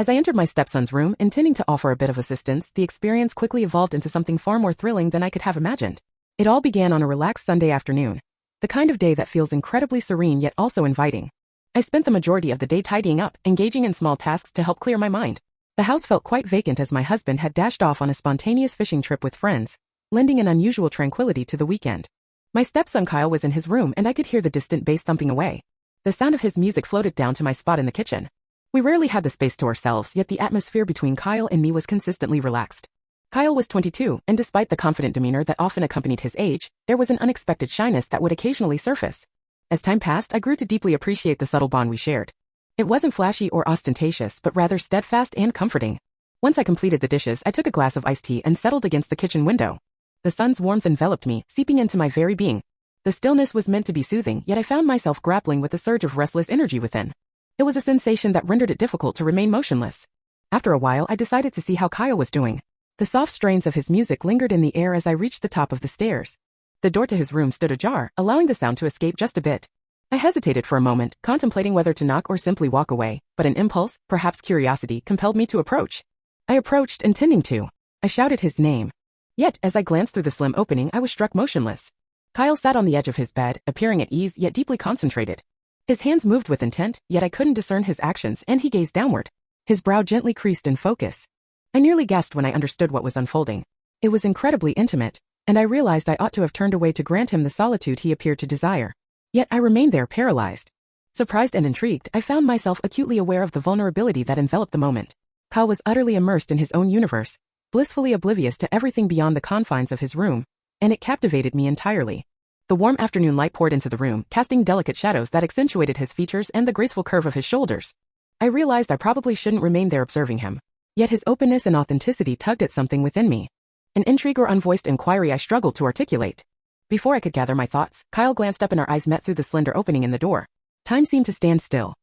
As I entered my stepson's room, intending to offer a bit of assistance, the experience quickly evolved into something far more thrilling than I could have imagined. It all began on a relaxed Sunday afternoon, the kind of day that feels incredibly serene yet also inviting. I spent the majority of the day tidying up, engaging in small tasks to help clear my mind. The house felt quite vacant as my husband had dashed off on a spontaneous fishing trip with friends, lending an unusual tranquility to the weekend. My stepson Kyle was in his room and I could hear the distant bass thumping away. The sound of his music floated down to my spot in the kitchen. We rarely had the space to ourselves, yet the atmosphere between Kyle and me was consistently relaxed. Kyle was 22, and despite the confident demeanor that often accompanied his age, there was an unexpected shyness that would occasionally surface. As time passed, I grew to deeply appreciate the subtle bond we shared. It wasn't flashy or ostentatious, but rather steadfast and comforting. Once I completed the dishes, I took a glass of iced tea and settled against the kitchen window. The sun's warmth enveloped me, seeping into my very being. The stillness was meant to be soothing, yet I found myself grappling with a surge of restless energy within. It was a sensation that rendered it difficult to remain motionless. After a while, I decided to see how Kyle was doing. The soft strains of his music lingered in the air as I reached the top of the stairs. The door to his room stood ajar, allowing the sound to escape just a bit. I hesitated for a moment, contemplating whether to knock or simply walk away, but an impulse, perhaps curiosity, compelled me to approach. I approached, intending to. I shouted his name. Yet, as I glanced through the slim opening, I was struck motionless. Kyle sat on the edge of his bed, appearing at ease yet deeply concentrated. His hands moved with intent, yet I couldn't discern his actions, and he gazed downward. His brow gently creased in focus. I nearly gasped when I understood what was unfolding. It was incredibly intimate, and I realized I ought to have turned away to grant him the solitude he appeared to desire. Yet I remained there paralyzed. Surprised and intrigued, I found myself acutely aware of the vulnerability that enveloped the moment. Kyle was utterly immersed in his own universe, blissfully oblivious to everything beyond the confines of his room, and it captivated me entirely. The warm afternoon light poured into the room, casting delicate shadows that accentuated his features and the graceful curve of his shoulders. I realized I probably shouldn't remain there observing him. Yet his openness and authenticity tugged at something within me. An intrigue or unvoiced inquiry I struggled to articulate. Before I could gather my thoughts, Kyle glanced up and our eyes met through the slender opening in the door. Time seemed to stand still.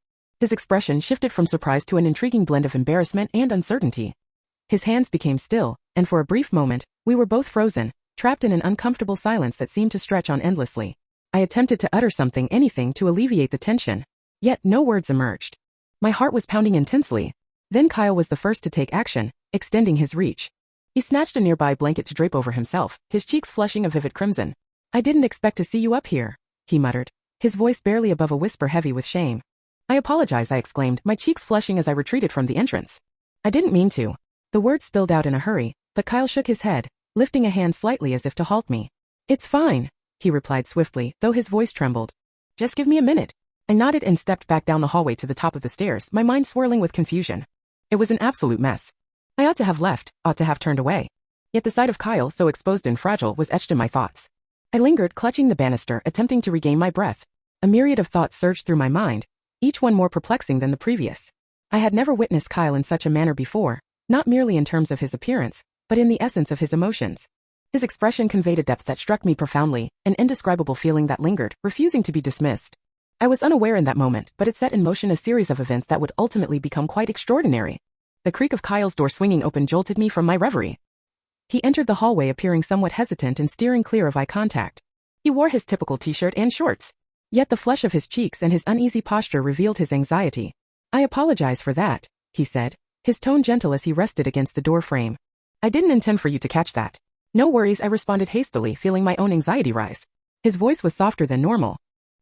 His expression shifted from surprise to an intriguing blend of embarrassment and uncertainty. His hands became still, and for a brief moment, we were both frozen, trapped in an uncomfortable silence that seemed to stretch on endlessly. I attempted to utter something, anything, to alleviate the tension. Yet no words emerged. My heart was pounding intensely. Then Kyle was the first to take action, extending his reach. He snatched a nearby blanket to drape over himself, his cheeks flushing a vivid crimson. "I didn't expect to see you up here," he muttered, his voice barely above a whisper heavy with shame. "I apologize," I exclaimed, my cheeks flushing as I retreated from the entrance. "I didn't mean to." The words spilled out in a hurry, but Kyle shook his head, lifting a hand slightly as if to halt me. "It's fine," he replied swiftly, though his voice trembled. "Just give me a minute." I nodded and stepped back down the hallway to the top of the stairs, my mind swirling with confusion. It was an absolute mess. I ought to have left, ought to have turned away. Yet the sight of Kyle, so exposed and fragile, was etched in my thoughts. I lingered, clutching the banister, attempting to regain my breath. A myriad of thoughts surged through my mind, each one more perplexing than the previous. I had never witnessed Kyle in such a manner before, not merely in terms of his appearance, but in the essence of his emotions. His expression conveyed a depth that struck me profoundly, an indescribable feeling that lingered, refusing to be dismissed. I was unaware in that moment, but it set in motion a series of events that would ultimately become quite extraordinary. The creak of Kyle's door swinging open jolted me from my reverie. He entered the hallway appearing somewhat hesitant and steering clear of eye contact. He wore his typical t-shirt and shorts. Yet the flush of his cheeks and his uneasy posture revealed his anxiety. "I apologize for that," he said, his tone gentle as he rested against the door frame. "I didn't intend for you to catch that." "No worries," I responded hastily, feeling my own anxiety rise. His voice was softer than normal.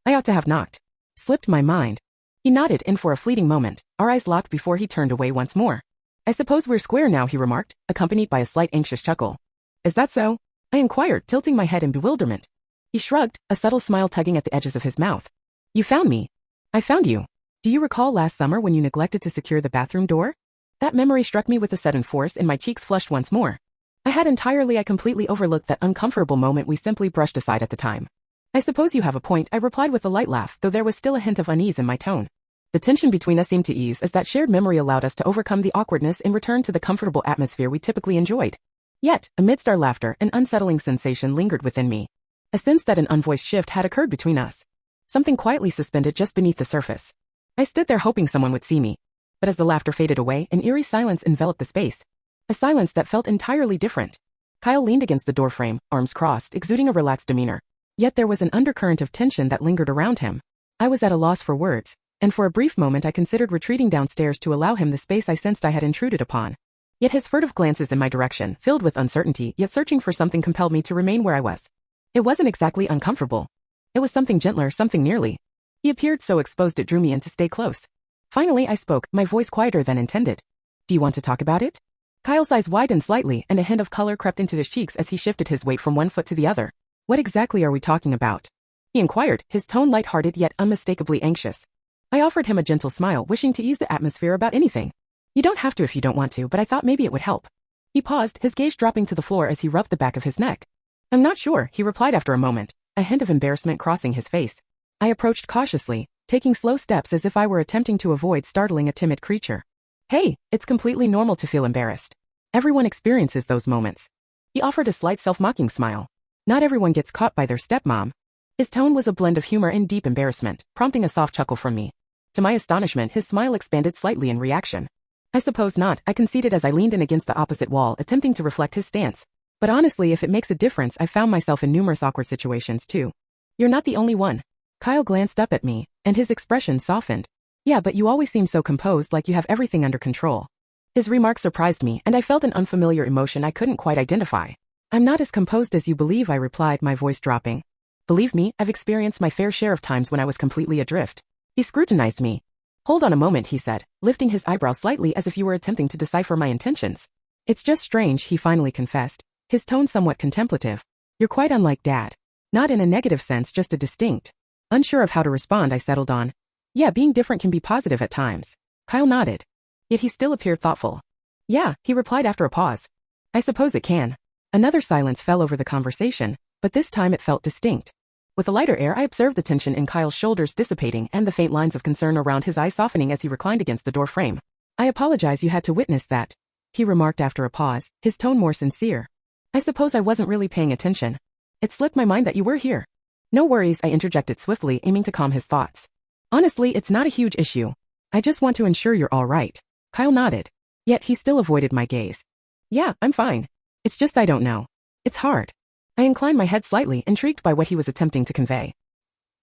"I ought to have knocked. Slipped my mind." He nodded, and for a fleeting moment, our eyes locked before he turned away once more. "I suppose we're square now," he remarked, accompanied by a slight anxious chuckle. "Is that so?" I inquired, tilting my head in bewilderment. He shrugged, a subtle smile tugging at the edges of his mouth. "You found me." "I found you. Do you recall last summer when you neglected to secure the bathroom door?" That memory struck me with a sudden force, and my cheeks flushed once more. I completely overlooked that uncomfortable moment we simply brushed aside at the time. "I suppose you have a point," I replied with a light laugh, though there was still a hint of unease in my tone. The tension between us seemed to ease as that shared memory allowed us to overcome the awkwardness and return to the comfortable atmosphere we typically enjoyed. Yet, amidst our laughter, an unsettling sensation lingered within me. A sense that an unvoiced shift had occurred between us. Something quietly suspended just beneath the surface. I stood there hoping someone would see me. But as the laughter faded away, an eerie silence enveloped the space. A silence that felt entirely different. Kyle leaned against the doorframe, arms crossed, exuding a relaxed demeanor. Yet there was an undercurrent of tension that lingered around him. I was at a loss for words, and for a brief moment I considered retreating downstairs to allow him the space I sensed I had intruded upon. Yet his furtive glances in my direction, filled with uncertainty yet searching for something, compelled me to remain where I was. It wasn't exactly uncomfortable. It was something gentler, something nearly. He appeared so exposed it drew me in to stay close. Finally I spoke, my voice quieter than intended. Do you want to talk about it? Kyle's eyes widened slightly and a hint of color crept into his cheeks as he shifted his weight from one foot to the other. What exactly are we talking about? He inquired, his tone light-hearted yet unmistakably anxious. I offered him a gentle smile, wishing to ease the atmosphere about anything. You don't have to if you don't want to, but I thought maybe it would help. He paused, his gaze dropping to the floor as he rubbed the back of his neck. I'm not sure, he replied after a moment, a hint of embarrassment crossing his face. I approached cautiously, taking slow steps as if I were attempting to avoid startling a timid creature. Hey, it's completely normal to feel embarrassed. Everyone experiences those moments. He offered a slight self-mocking smile. Not everyone gets caught by their stepmom. His tone was a blend of humor and deep embarrassment, prompting a soft chuckle from me. To my astonishment, his smile expanded slightly in reaction. I suppose not, I conceded as I leaned in against the opposite wall, attempting to reflect his stance. But honestly, if it makes a difference, I found myself in numerous awkward situations too. You're not the only one. Kyle glanced up at me, and his expression softened. Yeah, but you always seem so composed, like you have everything under control. His remark surprised me, and I felt an unfamiliar emotion I couldn't quite identify. I'm not as composed as you believe, I replied, my voice dropping. Believe me, I've experienced my fair share of times when I was completely adrift. He scrutinized me. Hold on a moment, he said, lifting his eyebrows slightly as if you were attempting to decipher my intentions. It's just strange, he finally confessed, his tone somewhat contemplative. You're quite unlike Dad. Not in a negative sense, just a distinct. Unsure of how to respond, I settled on. Yeah, being different can be positive at times. Kyle nodded. Yet he still appeared thoughtful. Yeah, he replied after a pause. I suppose it can. Another silence fell over the conversation, but this time it felt distinct. With a lighter air, I observed the tension in Kyle's shoulders dissipating and the faint lines of concern around his eyes softening as he reclined against the door frame. I apologize you had to witness that, he remarked after a pause, his tone more sincere. I suppose I wasn't really paying attention. It slipped my mind that you were here. No worries, I interjected swiftly, aiming to calm his thoughts. Honestly, it's not a huge issue. I just want to ensure you're all right. Kyle nodded. Yet he still avoided my gaze. Yeah, I'm fine. It's just I don't know. It's hard. I inclined my head slightly, intrigued by what he was attempting to convey.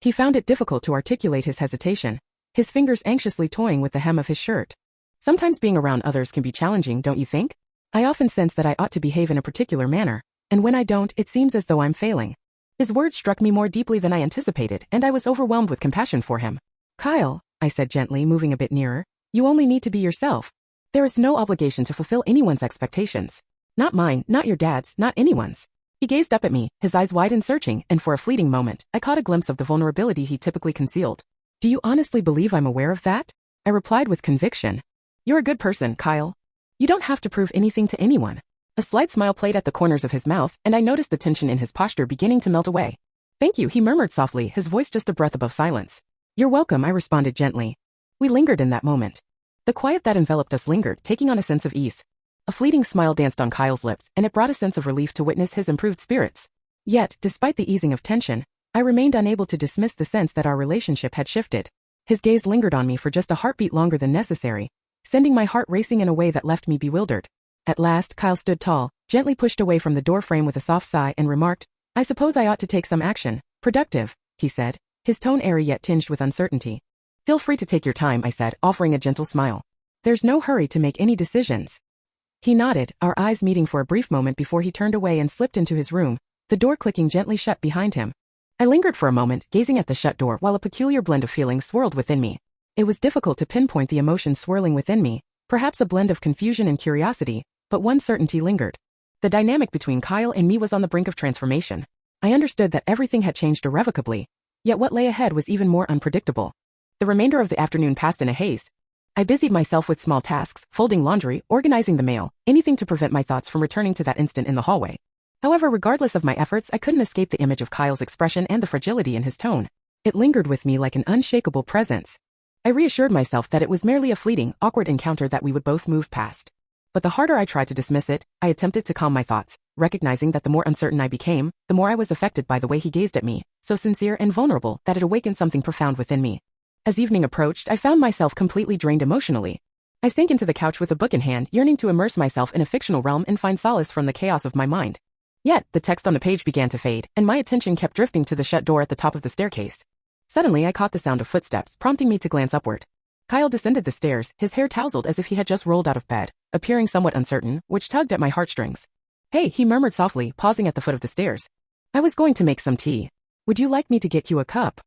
He found it difficult to articulate his hesitation, his fingers anxiously toying with the hem of his shirt. Sometimes being around others can be challenging, don't you think? I often sense that I ought to behave in a particular manner, and when I don't, it seems as though I'm failing. His words struck me more deeply than I anticipated, and I was overwhelmed with compassion for him. Kyle, I said gently, moving a bit nearer, you only need to be yourself. There is no obligation to fulfill anyone's expectations. Not mine, not your dad's, not anyone's. He gazed up at me, his eyes wide and searching, and for a fleeting moment, I caught a glimpse of the vulnerability he typically concealed. Do you honestly believe I'm aware of that? I replied with conviction. You're a good person, Kyle. You don't have to prove anything to anyone. A slight smile played at the corners of his mouth, and I noticed the tension in his posture beginning to melt away. Thank you, he murmured softly, his voice just a breath above silence. You're welcome, I responded gently. We lingered in that moment. The quiet that enveloped us lingered, taking on a sense of ease. A fleeting smile danced on Kyle's lips, and it brought a sense of relief to witness his improved spirits. Yet, despite the easing of tension, I remained unable to dismiss the sense that our relationship had shifted. His gaze lingered on me for just a heartbeat longer than necessary, sending my heart racing in a way that left me bewildered. At last, Kyle stood tall, gently pushed away from the door frame with a soft sigh and remarked, I suppose I ought to take some action. Productive, he said, his tone airy yet tinged with uncertainty. Feel free to take your time, I said, offering a gentle smile. There's no hurry to make any decisions. He nodded, our eyes meeting for a brief moment before he turned away and slipped into his room, the door clicking gently shut behind him. I lingered for a moment, gazing at the shut door while a peculiar blend of feelings swirled within me. It was difficult to pinpoint the emotions swirling within me, perhaps a blend of confusion and curiosity, but one certainty lingered. The dynamic between Kyle and me was on the brink of transformation. I understood that everything had changed irrevocably, yet what lay ahead was even more unpredictable. The remainder of the afternoon passed in a haze. I busied myself with small tasks, folding laundry, organizing the mail, anything to prevent my thoughts from returning to that instant in the hallway. However, regardless of my efforts, I couldn't escape the image of Kyle's expression and the fragility in his tone. It lingered with me like an unshakable presence. I reassured myself that it was merely a fleeting, awkward encounter that we would both move past. But the harder I tried to dismiss it, I attempted to calm my thoughts, recognizing that the more uncertain I became, the more I was affected by the way he gazed at me, so sincere and vulnerable that it awakened something profound within me. As evening approached, I found myself completely drained emotionally. I sank into the couch with a book in hand, yearning to immerse myself in a fictional realm and find solace from the chaos of my mind. Yet, the text on the page began to fade, and my attention kept drifting to the shut door at the top of the staircase. Suddenly, I caught the sound of footsteps, prompting me to glance upward. Kyle descended the stairs, his hair tousled as if he had just rolled out of bed, appearing somewhat uncertain, which tugged at my heartstrings. Hey, he murmured softly, pausing at the foot of the stairs. I was going to make some tea. Would you like me to get you a cup?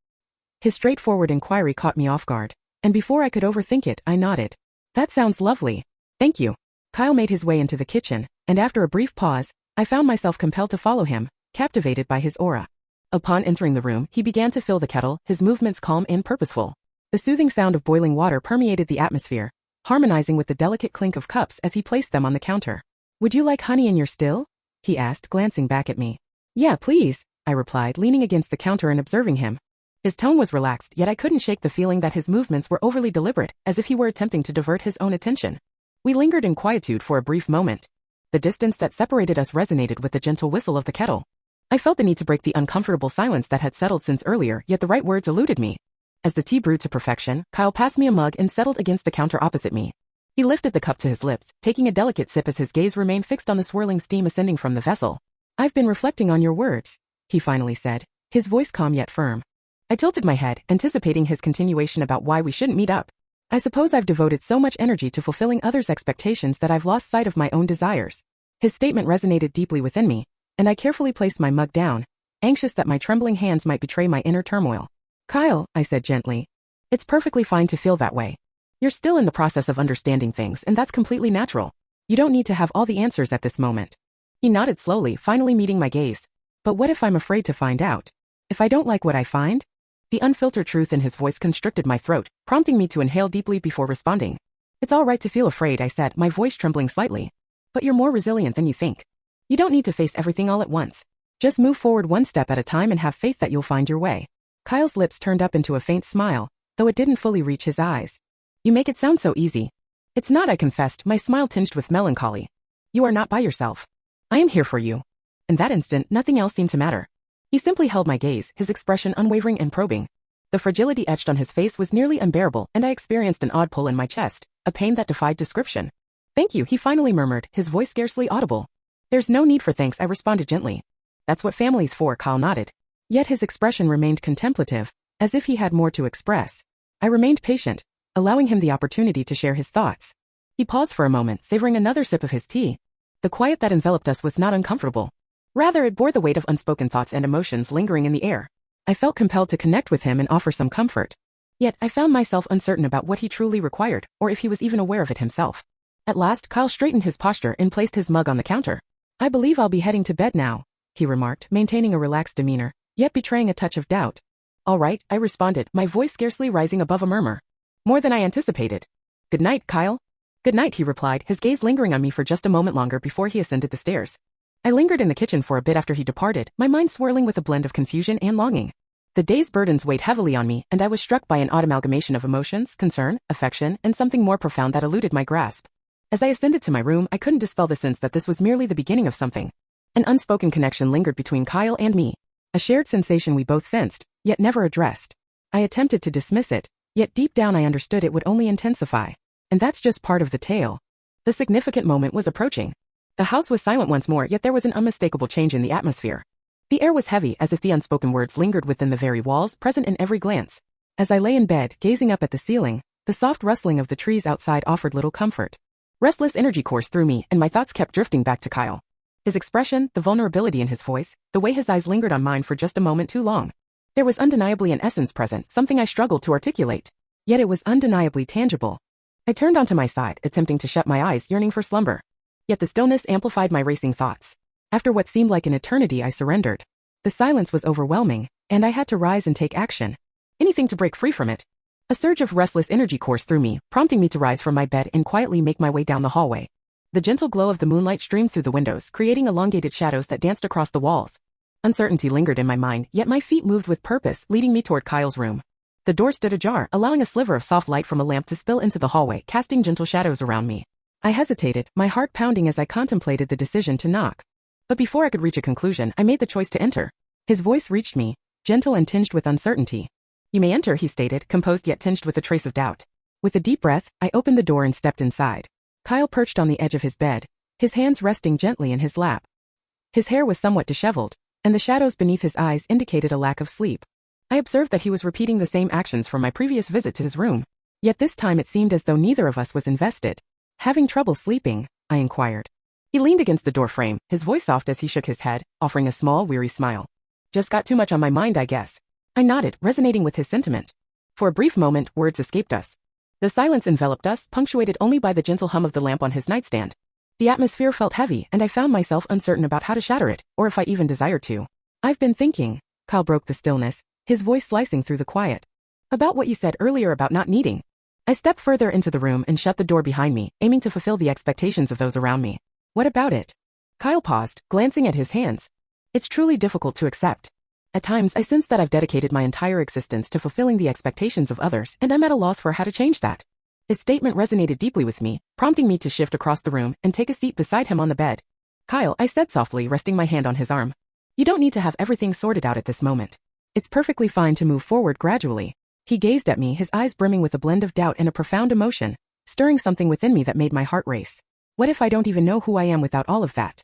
His straightforward inquiry caught me off guard, and before I could overthink it, I nodded. That sounds lovely. Thank you. Kyle made his way into the kitchen, and after a brief pause, I found myself compelled to follow him, captivated by his aura. Upon entering the room, he began to fill the kettle, his movements calm and purposeful. The soothing sound of boiling water permeated the atmosphere, harmonizing with the delicate clink of cups as he placed them on the counter. Would you like honey in your still? He asked, glancing back at me. Yeah, please, I replied, leaning against the counter and observing him. His tone was relaxed, yet I couldn't shake the feeling that his movements were overly deliberate, as if he were attempting to divert his own attention. We lingered in quietude for a brief moment. The distance that separated us resonated with the gentle whistle of the kettle. I felt the need to break the uncomfortable silence that had settled since earlier, yet the right words eluded me. As the tea brewed to perfection, Kyle passed me a mug and settled against the counter opposite me. He lifted the cup to his lips, taking a delicate sip as his gaze remained fixed on the swirling steam ascending from the vessel. I've been reflecting on your words, he finally said, his voice calm yet firm. I tilted my head, anticipating his continuation about why we shouldn't meet up. I suppose I've devoted so much energy to fulfilling others' expectations that I've lost sight of my own desires. His statement resonated deeply within me, and I carefully placed my mug down, anxious that my trembling hands might betray my inner turmoil. Kyle, I said gently, it's perfectly fine to feel that way. You're still in the process of understanding things, and that's completely natural. You don't need to have all the answers at this moment. He nodded slowly, finally meeting my gaze. But what if I'm afraid to find out? If I don't like what I find? The unfiltered truth in his voice constricted my throat, prompting me to inhale deeply before responding. It's all right to feel afraid, I said, my voice trembling slightly. But you're more resilient than you think. You don't need to face everything all at once. Just move forward one step at a time and have faith that you'll find your way. Kyle's lips turned up into a faint smile, though it didn't fully reach his eyes. You make it sound so easy. It's not, I confessed, my smile tinged with melancholy. You are not by yourself. I am here for you. In that instant, nothing else seemed to matter. He simply held my gaze, his expression unwavering and probing. The fragility etched on his face was nearly unbearable, and I experienced an odd pull in my chest, a pain that defied description. Thank you, he finally murmured, his voice scarcely audible. There's no need for thanks, I responded gently. That's what family's for, Kyle nodded. Yet his expression remained contemplative, as if he had more to express. I remained patient, allowing him the opportunity to share his thoughts. He paused for a moment, savoring another sip of his tea. The quiet that enveloped us was not uncomfortable. Rather, it bore the weight of unspoken thoughts and emotions lingering in the air. I felt compelled to connect with him and offer some comfort. Yet, I found myself uncertain about what he truly required, or if he was even aware of it himself. At last, Kyle straightened his posture and placed his mug on the counter. I believe I'll be heading to bed now, he remarked, maintaining a relaxed demeanor, yet betraying a touch of doubt. All right, I responded, my voice scarcely rising above a murmur. More than I anticipated. Good night, Kyle. Good night, he replied, his gaze lingering on me for just a moment longer before he ascended the stairs. I lingered in the kitchen for a bit after he departed, my mind swirling with a blend of confusion and longing. The day's burdens weighed heavily on me, and I was struck by an odd amalgamation of emotions, concern, affection, and something more profound that eluded my grasp. As I ascended to my room, I couldn't dispel the sense that this was merely the beginning of something. An unspoken connection lingered between Kyle and me, a shared sensation we both sensed, yet never addressed. I attempted to dismiss it, yet deep down I understood it would only intensify. And that's just part of the tale. The significant moment was approaching. The house was silent once more, yet there was an unmistakable change in the atmosphere. The air was heavy, as if the unspoken words lingered within the very walls, present in every glance. As I lay in bed, gazing up at the ceiling, the soft rustling of the trees outside offered little comfort. Restless energy coursed through me, and my thoughts kept drifting back to Kyle. His expression, the vulnerability in his voice, the way his eyes lingered on mine for just a moment too long. There was undeniably an essence present, something I struggled to articulate. Yet it was undeniably tangible. I turned onto my side, attempting to shut my eyes, yearning for slumber. Yet the stillness amplified my racing thoughts. After what seemed like an eternity, I surrendered. The silence was overwhelming, and I had to rise and take action. Anything to break free from it. A surge of restless energy coursed through me, prompting me to rise from my bed and quietly make my way down the hallway. The gentle glow of the moonlight streamed through the windows, creating elongated shadows that danced across the walls. Uncertainty lingered in my mind, yet my feet moved with purpose, leading me toward Kyle's room. The door stood ajar, allowing a sliver of soft light from a lamp to spill into the hallway, casting gentle shadows around me. I hesitated, my heart pounding as I contemplated the decision to knock. But before I could reach a conclusion, I made the choice to enter. His voice reached me, gentle and tinged with uncertainty. You may enter, he stated, composed yet tinged with a trace of doubt. With a deep breath, I opened the door and stepped inside. Kyle perched on the edge of his bed, his hands resting gently in his lap. His hair was somewhat disheveled, and the shadows beneath his eyes indicated a lack of sleep. I observed that he was repeating the same actions from my previous visit to his room. Yet this time it seemed as though neither of us was invested. Having trouble sleeping? I inquired. He leaned against the door frame, his voice soft as he shook his head, offering a small, weary smile. Just got too much on my mind, I guess. I nodded, resonating with his sentiment. For a brief moment, words escaped us. The silence enveloped us, punctuated only by the gentle hum of the lamp on his nightstand. The atmosphere felt heavy, and I found myself uncertain about how to shatter it, or if I even desired to. I've been thinking, Kyle broke the stillness, his voice slicing through the quiet. About what you said earlier about not needing. I stepped further into the room and shut the door behind me, aiming to fulfill the expectations of those around me. What about it? Kyle paused, glancing at his hands. It's truly difficult to accept. At times, I sense that I've dedicated my entire existence to fulfilling the expectations of others, and I'm at a loss for how to change that. His statement resonated deeply with me, prompting me to shift across the room and take a seat beside him on the bed. Kyle, I said softly, resting my hand on his arm. You don't need to have everything sorted out at this moment. It's perfectly fine to move forward gradually. He gazed at me, his eyes brimming with a blend of doubt and a profound emotion, stirring something within me that made my heart race. What if I don't even know who I am without all of that?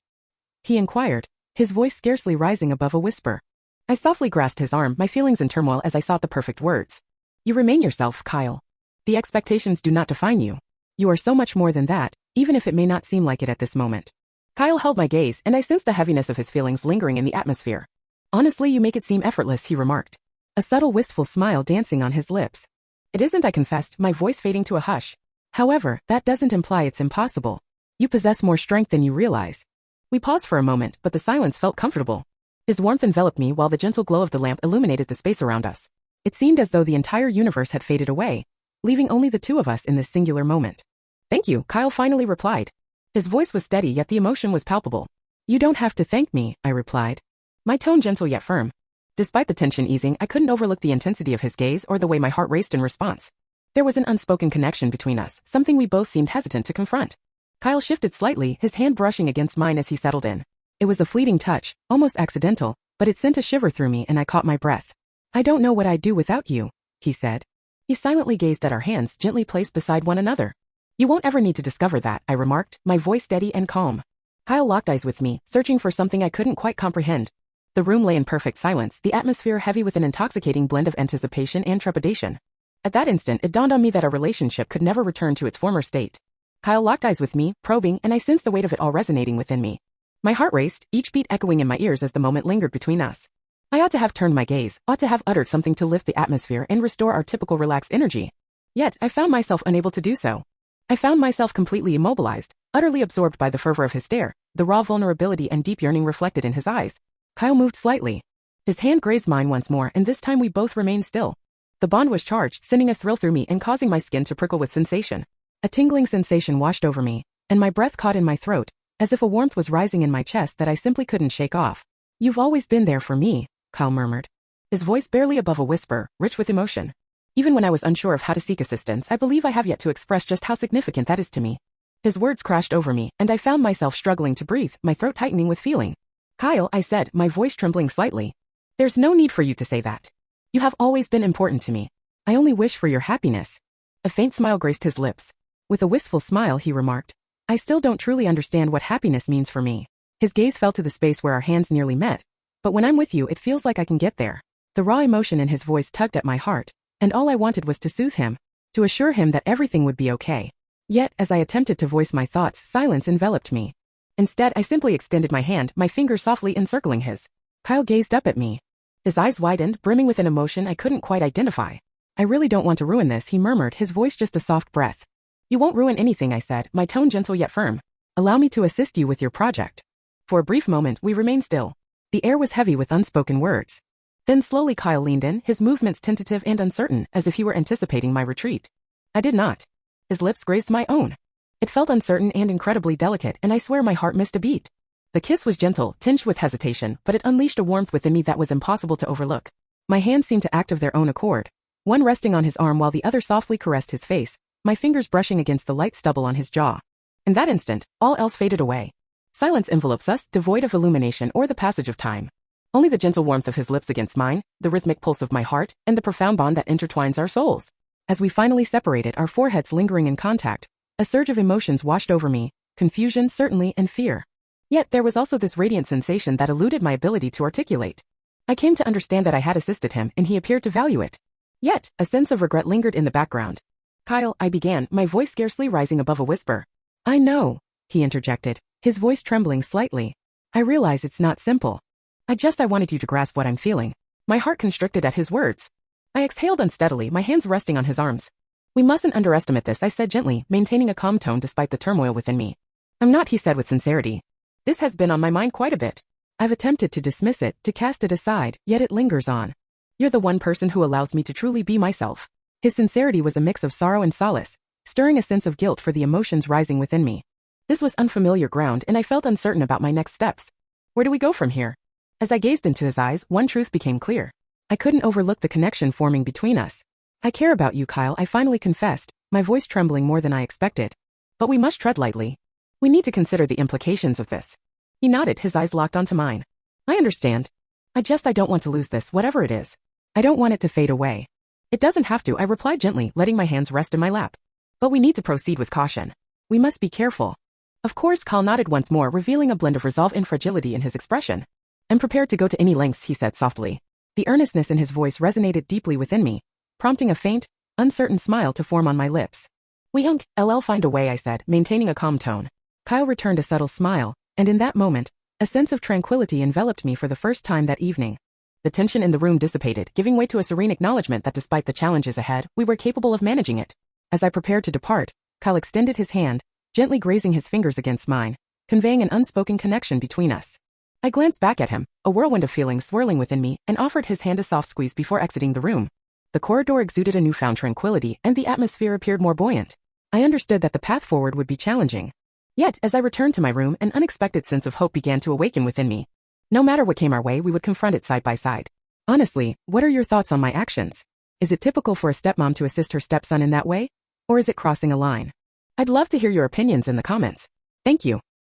He inquired, his voice scarcely rising above a whisper. I softly grasped his arm, my feelings in turmoil as I sought the perfect words. You remain yourself, Kyle. The expectations do not define you. You are so much more than that, even if it may not seem like it at this moment. Kyle held my gaze, and I sensed the heaviness of his feelings lingering in the atmosphere. Honestly, you make it seem effortless, he remarked. A subtle wistful smile dancing on his lips. It isn't, I confessed, my voice fading to a hush. However, that doesn't imply it's impossible. You possess more strength than you realize. We paused for a moment, but the silence felt comfortable. His warmth enveloped me while the gentle glow of the lamp illuminated the space around us. It seemed as though the entire universe had faded away, leaving only the two of us in this singular moment. Thank you, Kyle finally replied. His voice was steady, yet the emotion was palpable. You don't have to thank me, I replied. My tone gentle yet firm. Despite the tension easing, I couldn't overlook the intensity of his gaze or the way my heart raced in response. There was an unspoken connection between us, something we both seemed hesitant to confront. Kyle shifted slightly, his hand brushing against mine as he settled in. It was a fleeting touch, almost accidental, but it sent a shiver through me and I caught my breath. I don't know what I'd do without you, he said. He silently gazed at our hands, gently placed beside one another. You won't ever need to discover that, I remarked, my voice steady and calm. Kyle locked eyes with me, searching for something I couldn't quite comprehend. The room lay in perfect silence, the atmosphere heavy with an intoxicating blend of anticipation and trepidation. At that instant, it dawned on me that our relationship could never return to its former state. Kyle locked eyes with me, probing, and I sensed the weight of it all resonating within me. My heart raced, each beat echoing in my ears as the moment lingered between us. I ought to have turned my gaze, ought to have uttered something to lift the atmosphere and restore our typical relaxed energy. Yet, I found myself unable to do so. I found myself completely immobilized, utterly absorbed by the fervor of his stare, the raw vulnerability and deep yearning reflected in his eyes. Kyle moved slightly. His hand grazed mine once more, and this time we both remained still. The bond was charged, sending a thrill through me and causing my skin to prickle with sensation. A tingling sensation washed over me, and my breath caught in my throat, as if a warmth was rising in my chest that I simply couldn't shake off. You've always been there for me, Kyle murmured. His voice barely above a whisper, rich with emotion. Even when I was unsure of how to seek assistance, I believe I have yet to express just how significant that is to me. His words crashed over me, and I found myself struggling to breathe, my throat tightening with feeling. Kyle, I said, my voice trembling slightly. There's no need for you to say that. You have always been important to me. I only wish for your happiness. A faint smile graced his lips. With a wistful smile, he remarked, I still don't truly understand what happiness means for me. His gaze fell to the space where our hands nearly met. But when I'm with you, it feels like I can get there. The raw emotion in his voice tugged at my heart, and all I wanted was to soothe him, to assure him that everything would be okay. Yet, as I attempted to voice my thoughts, silence enveloped me. Instead, I simply extended my hand, my finger softly encircling his. Kyle gazed up at me. His eyes widened, brimming with an emotion I couldn't quite identify. I really don't want to ruin this, he murmured, his voice just a soft breath. You won't ruin anything, I said, my tone gentle yet firm. Allow me to assist you with your project. For a brief moment, we remained still. The air was heavy with unspoken words. Then slowly Kyle leaned in, his movements tentative and uncertain, as if he were anticipating my retreat. I did not. His lips grazed my own. It felt uncertain and incredibly delicate, and I swear my heart missed a beat. The kiss was gentle, tinged with hesitation, but it unleashed a warmth within me that was impossible to overlook. My hands seemed to act of their own accord, one resting on his arm while the other softly caressed his face, my fingers brushing against the light stubble on his jaw. In that instant, all else faded away. Silence envelopes us, devoid of illumination or the passage of time. Only the gentle warmth of his lips against mine, the rhythmic pulse of my heart, and the profound bond that intertwines our souls. As we finally separated, our foreheads lingering in contact, a surge of emotions washed over me, confusion certainly and fear. Yet there was also this radiant sensation that eluded my ability to articulate. I came to understand that I had assisted him and he appeared to value it. Yet, a sense of regret lingered in the background. Kyle, I began, my voice scarcely rising above a whisper. I know, he interjected, his voice trembling slightly. I realize it's not simple. I wanted you to grasp what I'm feeling. My heart constricted at his words. I exhaled unsteadily, my hands resting on his arms. We mustn't underestimate this, I said gently, maintaining a calm tone despite the turmoil within me. I'm not, he said with sincerity. This has been on my mind quite a bit. I've attempted to dismiss it, to cast it aside, yet it lingers on. You're the one person who allows me to truly be myself. His sincerity was a mix of sorrow and solace, stirring a sense of guilt for the emotions rising within me. This was unfamiliar ground and I felt uncertain about my next steps. Where do we go from here? As I gazed into his eyes, one truth became clear. I couldn't overlook the connection forming between us. I care about you, Kyle, I finally confessed, my voice trembling more than I expected. But we must tread lightly. We need to consider the implications of this. He nodded, his eyes locked onto mine. I understand. I don't want to lose this, whatever it is. I don't want it to fade away. It doesn't have to, I replied gently, letting my hands rest in my lap. But we need to proceed with caution. We must be careful. Of course, Kyle nodded once more, revealing a blend of resolve and fragility in his expression. I'm prepared to go to any lengths, he said softly. The earnestness in his voice resonated deeply within me, prompting a faint, uncertain smile to form on my lips. I'll find a way, I said, maintaining a calm tone. Kyle returned a subtle smile, and in that moment, a sense of tranquility enveloped me for the first time that evening. The tension in the room dissipated, giving way to a serene acknowledgement that despite the challenges ahead, we were capable of managing it. As I prepared to depart, Kyle extended his hand, gently grazing his fingers against mine, conveying an unspoken connection between us. I glanced back at him, a whirlwind of feelings swirling within me, and offered his hand a soft squeeze before exiting the room. The corridor exuded a newfound tranquility, and the atmosphere appeared more buoyant. I understood that the path forward would be challenging. Yet, as I returned to my room, an unexpected sense of hope began to awaken within me. No matter what came our way, we would confront it side by side. Honestly, what are your thoughts on my actions? Is it typical for a stepmom to assist her stepson in that way? Or is it crossing a line? I'd love to hear your opinions in the comments. Thank you.